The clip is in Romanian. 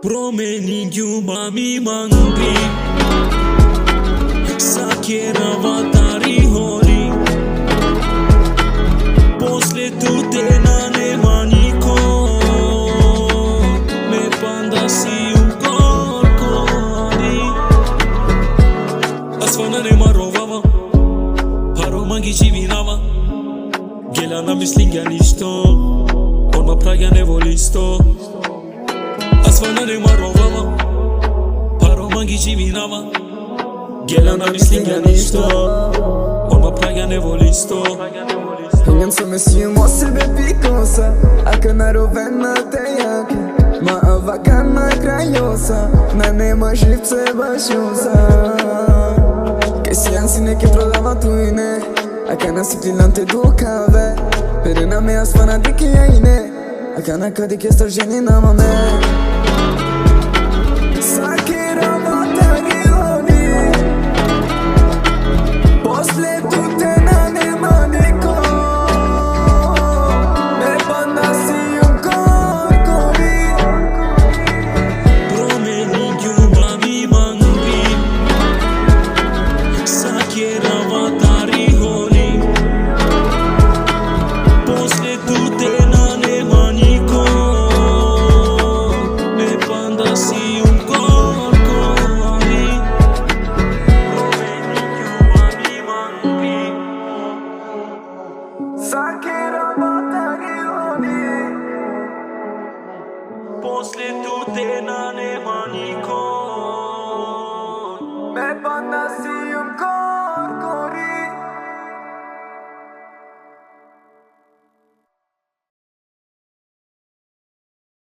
Pромени љубави мангри, сакера ватари холи. После тутена нема нико, ме панда си укоркори. Асфана нема ровава, парома ги живинава. Гела на мислиња ништо, орма праѓа не воли сто. Асфана нема ровава, парома ги живинава. Гела на мислиња ништо, орма праѓа не воли сто. Penso mesmo se bebicosa, a canarovena teiaque, ma a vacana craiosa, na nema gipse baixosa. Que se ansine que trolava tuine, a cana simplilante do cave, perena me as fana de que aine, a cana cade que esta genina mame. Sakira vatari honi, posle tutena nema niko. Sakira vatari honi, posle tutena nema niko, me panda si